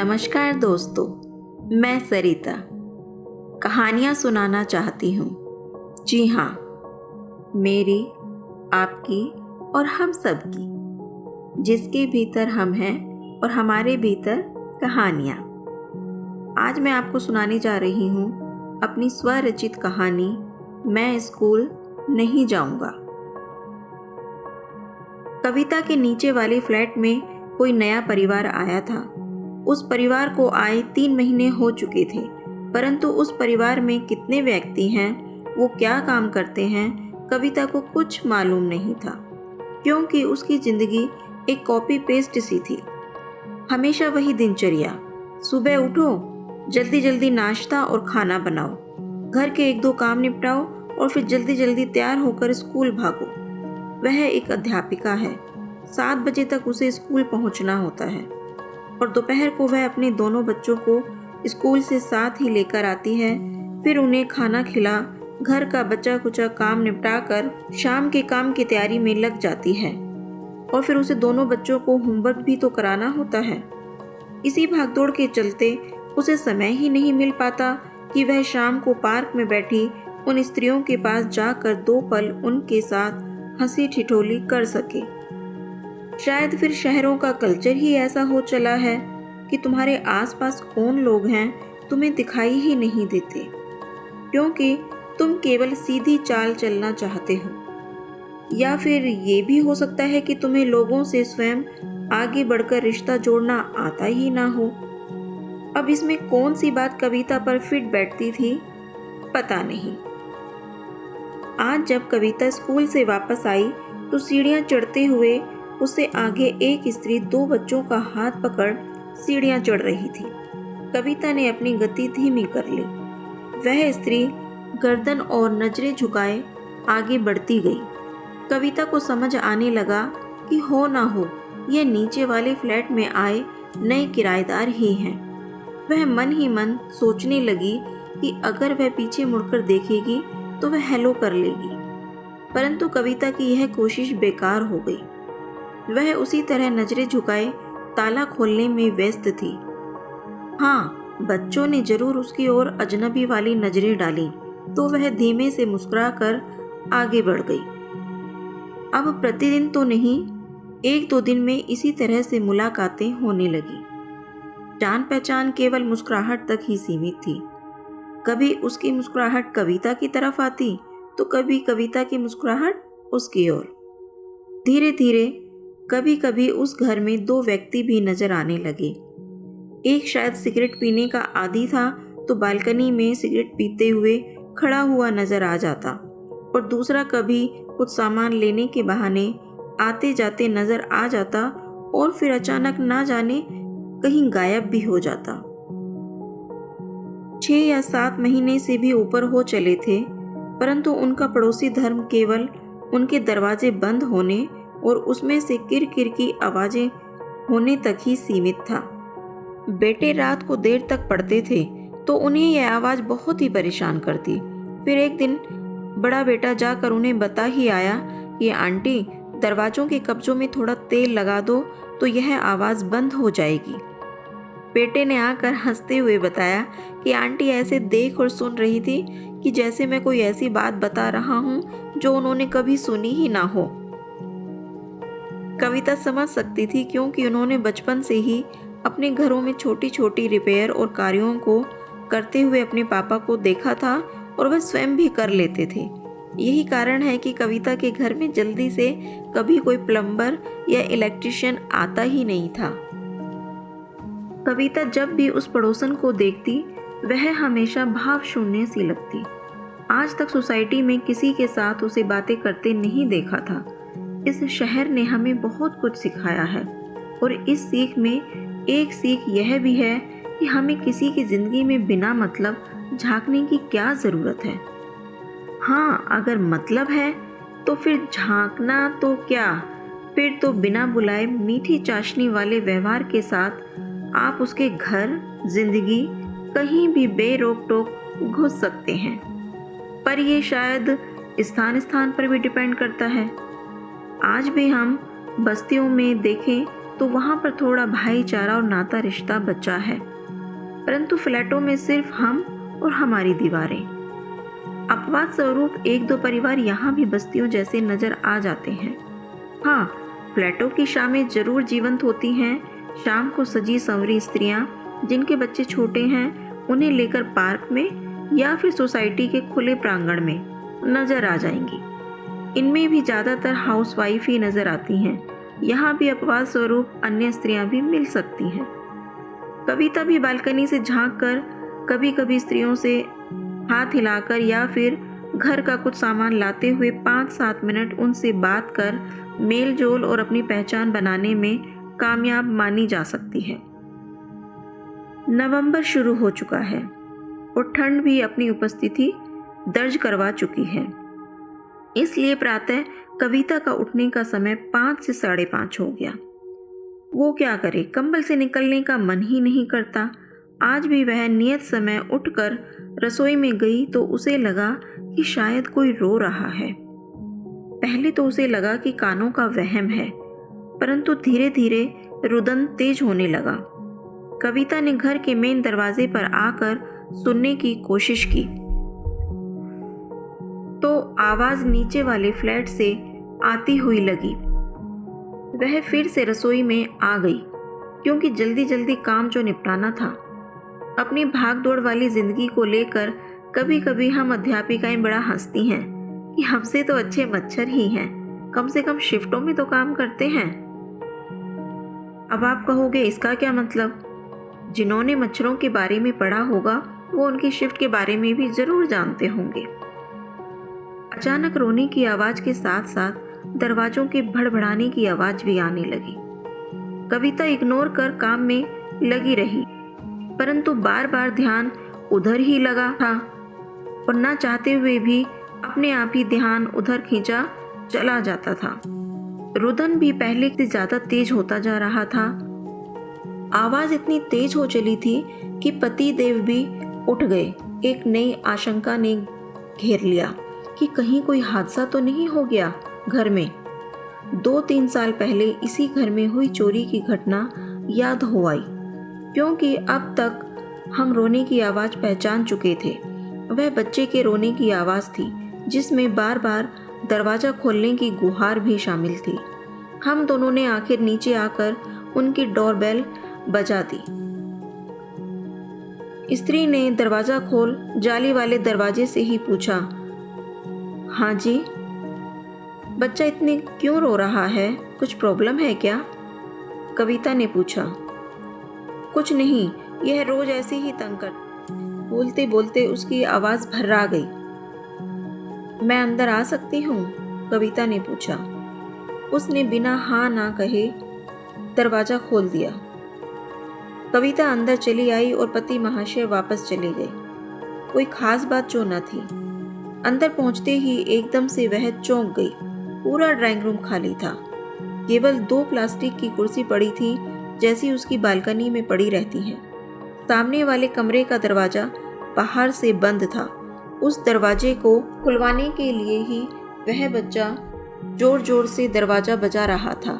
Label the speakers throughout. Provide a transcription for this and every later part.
Speaker 1: नमस्कार दोस्तों, मैं सरिता कहानियाँ सुनाना चाहती हूँ। जी हाँ, मेरी, आपकी और हम सब की, जिसके भीतर हम हैं और हमारे भीतर कहानियाँ। आज मैं आपको सुनाने जा रही हूँ अपनी स्वरचित कहानी मैं स्कूल नहीं जाऊँगा। कविता के नीचे वाले फ्लैट में कोई नया परिवार आया था। उस परिवार को आए 3 महीने हो चुके थे, परंतु उस परिवार में कितने व्यक्ति हैं, वो क्या काम करते हैं, कविता को कुछ मालूम नहीं था, क्योंकि उसकी जिंदगी एक कॉपी पेस्ट सी थी। हमेशा वही दिनचर्या, सुबह उठो, जल्दी जल्दी नाश्ता और खाना बनाओ, घर के 1-2 काम निपटाओ और फिर जल्दी जल्दी तैयार होकर स्कूल भागो। वह एक अध्यापिका है, 7 बजे तक उसे स्कूल पहुंचना होता है और दोपहर को वह अपने दोनों बच्चों को स्कूल से साथ ही लेकर आती है। फिर उन्हें खाना खिला, घर का बचा कुचा काम निपटा कर शाम के काम की तैयारी में लग जाती है और फिर उसे दोनों बच्चों को होमवर्क भी तो कराना होता है। इसी भागदौड़ के चलते उसे समय ही नहीं मिल पाता कि वह शाम को पार्क में बैठी उन स्त्रियों के पास जाकर 2 पल उनके साथ हंसी ठिठोली कर सके। शायद फिर शहरों का कल्चर ही ऐसा हो चला है कि तुम्हारे आसपास कौन लोग हैं तुम्हें दिखाई ही नहीं देते, क्योंकि तुम केवल सीधी चाल चलना चाहते हो। या फिर ये भी हो सकता है कि तुम्हें लोगों से स्वयं आगे बढ़कर रिश्ता जोड़ना आता ही ना हो। अब इसमें कौन सी बात कविता पर फिट बैठती थी, पता नहीं। आज जब कविता स्कूल से वापस आई तो सीढ़ियां चढ़ते हुए उससे आगे एक स्त्री 2 बच्चों का हाथ पकड़ सीढ़ियां चढ़ रही थी। कविता ने अपनी गति धीमी कर ली। वह स्त्री गर्दन और नजरें झुकाए आगे बढ़ती गई। कविता को समझ आने लगा कि हो ना हो ये नीचे वाले फ्लैट में आए नए किराएदार ही हैं। वह मन ही मन सोचने लगी कि अगर वह पीछे मुड़कर देखेगी तो वह हेलो कर लेगी, परंतु कविता की यह कोशिश बेकार हो गई। वह उसी तरह नजरें झुकाए ताला खोलने में व्यस्त थी। हाँ, बच्चों ने जरूर उसकी ओर अजनबी वाली नजरें डाली तो वह धीमे से मुस्कुराकर आगे बढ़ गई। अब प्रतिदिन तो नहीं, 1-2 दिन में इसी तरह से मुलाकातें होने लगी। जान पहचान केवल मुस्कुराहट तक ही सीमित थी। कभी उसकी मुस्कुराहट कविता की तरफ आती तो कभी कविता की मुस्कुराहट उसकी ओर। धीरे धीरे कभी कभी उस घर में 2 व्यक्ति भी नजर आने लगे। एक शायद सिगरेट पीने का आदी था तो बालकनी में सिगरेट पीते हुए खड़ा हुआ नजर आ जाता, और दूसरा कभी कुछ सामान लेने के बहाने आते जाते नजर आ जाता और फिर अचानक ना जाने कहीं गायब भी हो जाता। 6 या 7 महीने से भी ऊपर हो चले थे, परंतु उनका पड़ोसी धर्म केवल उनके दरवाजे बंद होने और उसमें से किरकिर की आवाजें होने तक ही सीमित था। बेटे रात को देर तक पढ़ते थे तो उन्हें यह आवाज़ बहुत ही परेशान करती। फिर एक दिन बड़ा बेटा जाकर उन्हें बता ही आया कि आंटी, दरवाज़ों के कब्जों में थोड़ा तेल लगा दो तो यह आवाज़ बंद हो जाएगी। बेटे ने आकर हंसते हुए बताया कि आंटी ऐसे देख और सुन रही थी कि जैसे मैं कोई ऐसी बात बता रहा हूँ जो उन्होंने कभी सुनी ही ना हो। कविता समझ सकती थी, क्योंकि उन्होंने बचपन से ही अपने घरों में छोटी छोटी रिपेयर और कार्यों को करते हुए अपने पापा को देखा था और वह स्वयं भी कर लेते थे। यही कारण है कि कविता के घर में जल्दी से कभी कोई प्लम्बर या इलेक्ट्रिशियन आता ही नहीं था। कविता जब भी उस पड़ोसन को देखती वह हमेशा भाव शून्य सी लगती। आज तक सोसाइटी में किसी के साथ उसे बातें करते नहीं देखा था। इस शहर ने हमें बहुत कुछ सिखाया है, और इस सीख में एक सीख यह भी है कि हमें किसी की जिंदगी में बिना मतलब झांकने की क्या ज़रूरत है। हाँ, अगर मतलब है तो फिर झांकना तो क्या, फिर तो बिना बुलाए मीठी चाशनी वाले व्यवहार के साथ आप उसके घर, जिंदगी कहीं भी बेरोक टोक घुस सकते हैं। पर ये शायद स्थान स्थान पर भी डिपेंड करता है। आज भी हम बस्तियों में देखें तो वहाँ पर थोड़ा भाईचारा और नाता रिश्ता बचा है, परंतु फ्लैटों में सिर्फ हम और हमारी दीवारें। अपवाद स्वरूप एक दो परिवार यहाँ भी बस्तियों जैसे नजर आ जाते हैं। हाँ, फ्लैटों की शामें जरूर जीवंत होती हैं। शाम को सजी संवरी स्त्रियां जिनके बच्चे छोटे हैं उन्हें लेकर पार्क में या फिर सोसाइटी के खुले प्रांगण में नजर आ जाएंगी। इनमें भी ज़्यादातर हाउसवाइफ ही नजर आती हैं। यहाँ भी अपवाद स्वरूप अन्य स्त्रियां भी मिल सकती हैं। कविता भी बालकनी से झांक कर कभी कभी स्त्रियों से हाथ हिलाकर या फिर घर का कुछ सामान लाते हुए 5-7 मिनट उनसे बात कर मेल जोल और अपनी पहचान बनाने में कामयाब मानी जा सकती है। नवंबर शुरू हो चुका है और ठंड भी अपनी उपस्थिति दर्ज करवा चुकी है। इसलिए प्रातः कविता का उठने का समय 5 से 5:30 हो गया। वो क्या करे, कंबल से निकलने का मन ही नहीं करता। आज भी वह नियत समय उठकर रसोई में गई तो उसे लगा कि शायद कोई रो रहा है। पहले तो उसे लगा कि कानों का वहम है, परंतु धीरे धीरे रुदन तेज होने लगा। कविता ने घर के मेन दरवाजे पर आकर सुनने की कोशिश की तो आवाज नीचे वाले फ्लैट से आती हुई लगी। वह फिर से रसोई में आ गई क्योंकि जल्दी जल्दी काम जो निपटाना था। अपनी भाग दौड़ वाली जिंदगी को लेकर कभी कभी हम अध्यापिकाएं बड़ा हंसती हैं कि हमसे तो अच्छे मच्छर ही हैं, कम से कम शिफ्टों में तो काम करते हैं। अब आप कहोगे इसका क्या मतलब? जिन्होंने मच्छरों के बारे में पढ़ा होगा वो उनकी शिफ्ट के बारे में भी जरूर जानते होंगे। अचानक रोने की आवाज के साथ साथ दरवाजों के भड़बड़ाने की आवाज भी आने लगी। कविता इग्नोर कर काम में लगी रही, परंतु बार बार ध्यान उधर ही लगा था और ना चाहते हुए भी अपने आप ही ध्यान उधर खींचा चला जाता था। रुदन भी पहले से ज्यादा तेज होता जा रहा था। आवाज इतनी तेज हो चली थी कि पति देव भी उठ गए। एक नई आशंका ने घेर लिया कि कहीं कोई हादसा तो नहीं हो गया घर में। 2-3 साल पहले इसी घर में हुई चोरी की घटना याद हो आई, क्योंकि अब तक हम रोने की आवाज पहचान चुके थे। वह बच्चे के रोने की आवाज थी जिसमें बार बार दरवाजा खोलने की गुहार भी शामिल थी। हम दोनों ने आखिर नीचे आकर उनकी डोरबेल बजा दी। स्त्री ने दरवाजा खोल जाली वाले दरवाजे से ही पूछा, हाँ जी। बच्चा इतने क्यों रो रहा है, कुछ प्रॉब्लम है क्या? कविता ने पूछा। कुछ नहीं, यह रोज ऐसे ही तंग कर। बोलते बोलते उसकी आवाज भर्रा गई। मैं अंदर आ सकती हूँ? कविता ने पूछा। उसने बिना हाँ ना कहे दरवाजा खोल दिया। कविता अंदर चली आई और पति महाशय वापस चले गए। कोई खास बात जो न थी। अंदर पहुंचते ही एकदम से वह चौंक गई। पूरा ड्राइंग रूम खाली था। केवल 2 प्लास्टिक की कुर्सी पड़ी थी जैसी उसकी बालकनी में पड़ी रहती हैं। सामने वाले कमरे का दरवाजा बाहर से बंद था। उस दरवाजे को खुलवाने के लिए ही वह बच्चा जोर जोर से दरवाजा बजा रहा था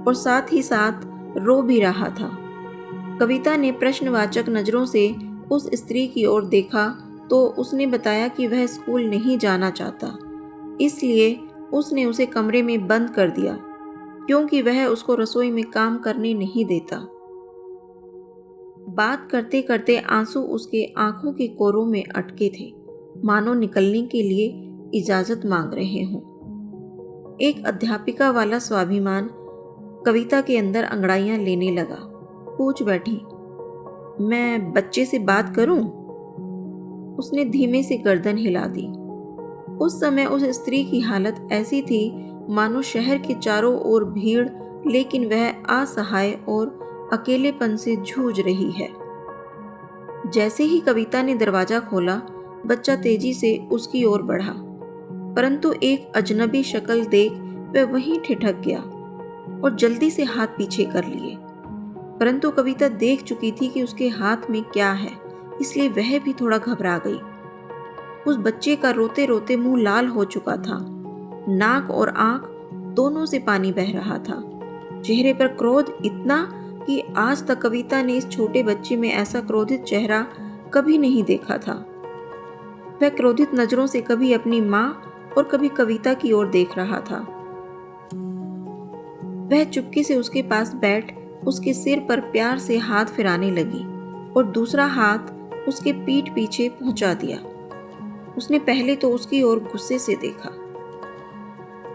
Speaker 1: और साथ ही साथ रो भी रहा था। कविता ने प्रश्नवाचक नजरों से उस स्त्री की ओर देखा तो उसने बताया कि वह स्कूल नहीं जाना चाहता, इसलिए उसने उसे कमरे में बंद कर दिया क्योंकि वह उसको रसोई में काम करने नहीं देता। बात करते करते आंसू उसके आंखों के कोरों में अटके थे, मानो निकलने के लिए इजाजत मांग रहे हों। एक अध्यापिका वाला स्वाभिमान कविता के अंदर अंगड़ाइयां लेने लगा। पूछ बैठी, मैं बच्चे से बात करूं? उसने धीमे से गर्दन हिला दी। उस समय उस स्त्री की हालत ऐसी थी मानो शहर के चारों ओर भीड़, लेकिन वह असहाय और अकेलेपन से जूझ रही है। जैसे ही कविता ने दरवाजा खोला, बच्चा तेजी से उसकी ओर बढ़ा, परंतु एक अजनबी शक्ल देख वह वहीं ठिठक गया और जल्दी से हाथ पीछे कर लिए। परंतु कविता देख चुकी थी कि उसके हाथ में क्या है, इसलिए वह भी थोड़ा घबरा गई। उस बच्चे का रोते रोते मुंह लाल हो चुका था। नाक और आंख दोनों से पानी बह रहा था। चेहरे पर क्रोध इतना कि आज तक कविता ने इस छोटे बच्चे में ऐसा क्रोधित चेहरा कभी नहीं देखा था। वह क्रोधित नजरों से कभी अपनी माँ और कभी कविता की ओर देख रहा था। वह चुपके से उसके पास बैठ उसके सिर पर प्यार से हाथ फिराने लगी और दूसरा हाथ उसके पीठ पीछे पहुंचा दिया। उसने पहले तो उसकी ओर गुस्से से देखा,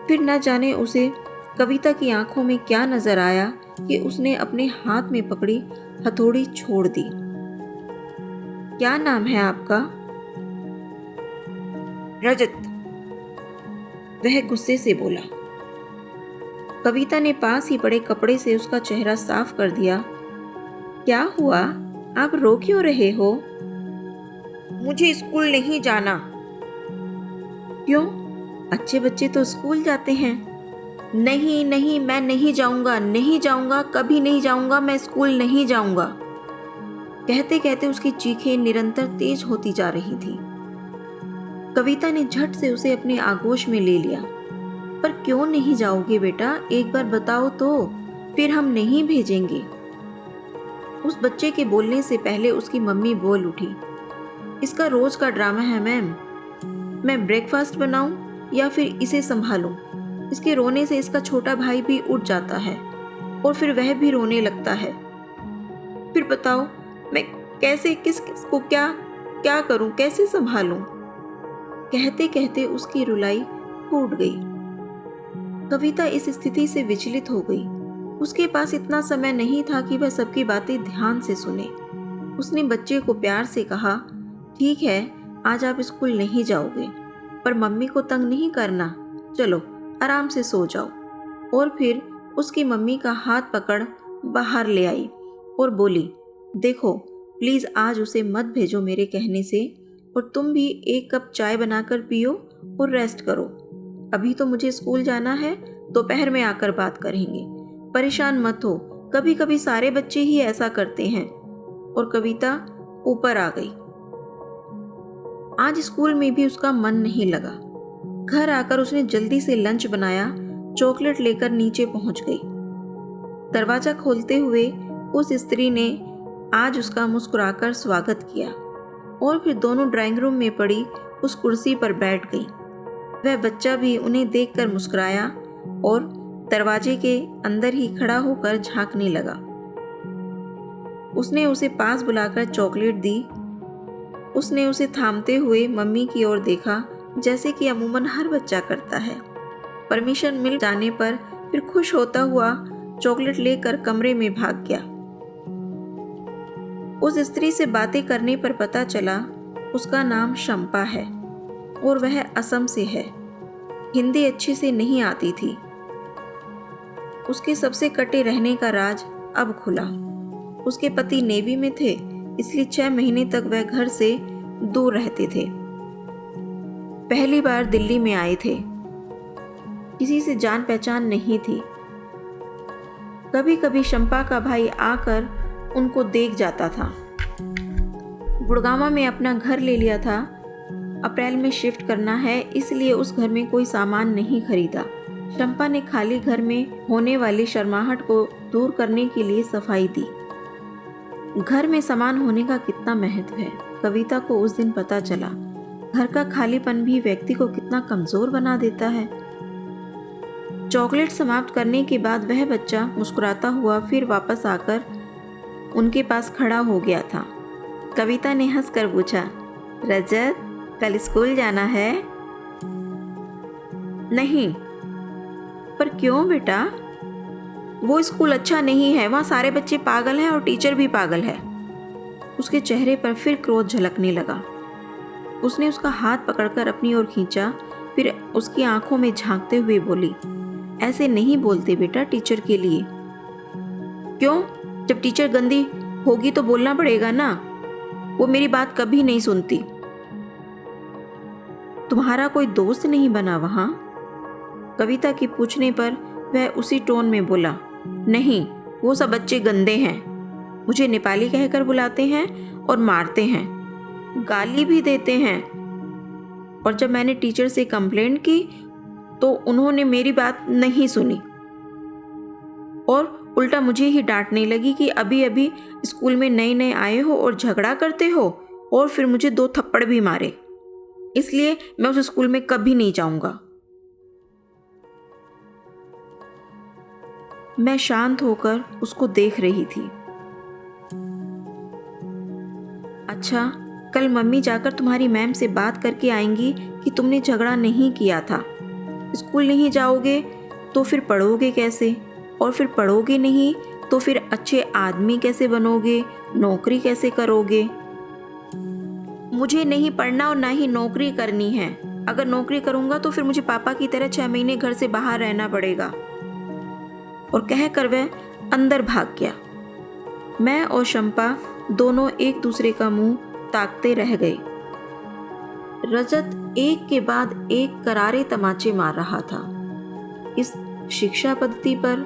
Speaker 1: फिर न जाने उसे कविता की आंखों में क्या नजर आया कि उसने अपने हाथ में पकड़ी हथौड़ी छोड़ दी। क्या नाम है आपका? रजत, वह गुस्से से बोला। कविता ने पास ही पड़े कपड़े से उसका चेहरा साफ कर दिया। क्या हुआ, आप रो क्यों रहे हो? मुझे स्कूल नहीं जाना। क्यों? अच्छे बच्चे तो स्कूल जाते हैं। नहीं नहीं, मैं नहीं जाऊंगा, नहीं जाऊंगा, कभी नहीं जाऊंगा, मैं स्कूल नहीं जाऊंगा। कहते कहते उसकी चीखें निरंतर तेज होती जा रही थी। कविता ने झट से उसे अपने आगोश में ले लिया। पर क्यों नहीं जाओगे बेटा, एक बार बताओ तो, फिर हम नहीं भेजेंगे। उस बच्चे के बोलने से पहले उसकी मम्मी बोल उठी। इसका रोज का ड्रामा है मैम। मैं ब्रेकफास्ट बनाऊं या फिर इसे संभालूं? इसके रोने से इसका छोटा भाई भी उठ जाता है और फिर वह भी रोने लगता है। फिर बताओ मैं कैसे, किस किस को क्या क्या करूं, कैसे संभालूं? कहते कहते उसकी रुलाई फूट गई। कविता इस स्थिति से विचलित हो गई। उसके पास इतना समय नहीं था कि वह सबकी बातें ध्यान से सुने। उसने बच्चे को प्यार से कहा, ठीक है, आज आप स्कूल नहीं जाओगे, पर मम्मी को तंग नहीं करना, चलो आराम से सो जाओ। और फिर उसकी मम्मी का हाथ पकड़ बाहर ले आई और बोली, देखो प्लीज़ आज उसे मत भेजो मेरे कहने से, और तुम भी एक कप चाय बनाकर पियो और रेस्ट करो। अभी तो मुझे स्कूल जाना है, दोपहर में आकर बात करेंगे। परेशान मत हो, कभी कभी सारे बच्चे ही ऐसा करते हैं। और कविता ऊपर आ गई। आज स्कूल में भी उसका मन नहीं लगा। घर आकर उसने जल्दी से लंच बनाया, चॉकलेट लेकर नीचे पहुंच गई। दरवाजा खोलते हुए उस स्त्री ने आज उसका मुस्कुराकर स्वागत किया और फिर दोनों ड्राइंग रूम में पड़ी उस कुर्सी पर बैठ गई। वह बच्चा भी उन्हें देखकर मुस्कुराया और दरवाजे के अंदर ही खड़ा होकर झांकने लगा। उसने उसे पास बुलाकर चॉकलेट दी। उसने उसे थामते हुए मम्मी की ओर देखा, जैसे कि अमूमन हर बच्चा करता है। परमिशन मिल जाने पर फिर खुश होता हुआ चॉकलेट लेकर कमरे में भाग गया। उस स्त्री से बातें करने पर पता चला उसका नाम शंपा है और वह असम से है। हिंदी अच्छे से नहीं आती थी। उसके सबसे कटे रहने का राज अब खुला। उसके पति नेवी में थे, इसलिए 6 महीने तक वह घर से दूर रहते थे। पहली बार दिल्ली में आए थे। किसी से जान पहचान नहीं थी। कभी कभी शंपा का भाई आकर उनको देख जाता था। गुड़गांव में अपना घर ले लिया था। अप्रैल में शिफ्ट करना है, इसलिए उस घर में कोई सामान नहीं खरीदा। शंपा ने खाली घर में होने वाली शर्माहट को दूर करने के लिए सफाई दी। घर में सामान होने का कितना महत्व है, कविता को उस दिन पता चला। घर का खालीपन भी व्यक्ति को कितना कमजोर बना देता है। चॉकलेट समाप्त करने के बाद वह बच्चा मुस्कुराता हुआ फिर वापस आकर उनके पास खड़ा हो गया था। कविता ने हंसकर पूछा, रजत, कल स्कूल जाना है? नहीं। पर क्यों बेटा? वो स्कूल अच्छा नहीं है, वहाँ सारे बच्चे पागल हैं और टीचर भी पागल है। उसके चेहरे पर फिर क्रोध झलकने लगा। उसने उसका हाथ पकड़कर अपनी ओर खींचा, फिर उसकी आंखों में झांकते हुए बोली, ऐसे नहीं बोलते बेटा टीचर के लिए। क्यों? जब टीचर गंदी होगी तो बोलना पड़ेगा ना। वो मेरी बात कभी नहीं सुनती। तुम्हारा कोई दोस्त नहीं बना वहां? कविता के पूछने पर वह उसी टोन में बोला, नहीं, वो सब बच्चे गंदे हैं। मुझे नेपाली कहकर बुलाते हैं और मारते हैं, गाली भी देते हैं। और जब मैंने टीचर से कंप्लेंट की तो उन्होंने मेरी बात नहीं सुनी और उल्टा मुझे ही डांटने लगी कि अभी अभी स्कूल में नए नए आए हो और झगड़ा करते हो, और फिर मुझे 2 थप्पड़ भी मारे। इसलिए मैं उस स्कूल में कभी नहीं जाऊंगा। मैं शांत होकर उसको देख रही थी। अच्छा, कल मम्मी जाकर तुम्हारी मैम से बात करके आएंगी कि तुमने झगड़ा नहीं किया था। स्कूल नहीं जाओगे तो फिर पढ़ोगे कैसे, और फिर पढ़ोगे नहीं तो फिर अच्छे आदमी कैसे बनोगे, नौकरी कैसे करोगे? मुझे नहीं पढ़ना और ना ही नौकरी करनी है। अगर नौकरी करूंगा तो फिर मुझे पापा की तरह 6 महीने घर से बाहर रहना पड़ेगा। और कहकर वह अंदर भाग गया। मैं और शंपा दोनों एक दूसरे का मुंह ताकते रह गए। रजत एक के बाद एक करारे तमाचे मार रहा था। इस शिक्षा पद्धति पर,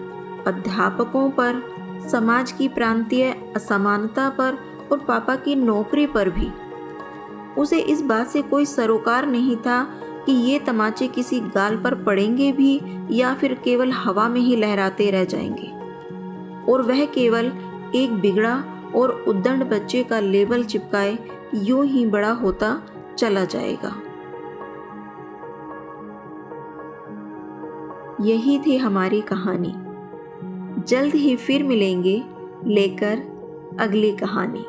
Speaker 1: अध्यापकों पर, समाज की प्रांतीय असमानता पर और पापा की नौकरी पर भी। उसे इस बात से कोई सरोकार नहीं था कि ये तमाचे किसी गाल पर पड़ेंगे भी या फिर केवल हवा में ही लहराते रह जाएंगे, और वह केवल एक बिगड़ा और उद्दंड बच्चे का लेबल चिपकाए यूं ही बड़ा होता चला जाएगा। यही थी हमारी कहानी। जल्द ही फिर मिलेंगे लेकर अगली कहानी।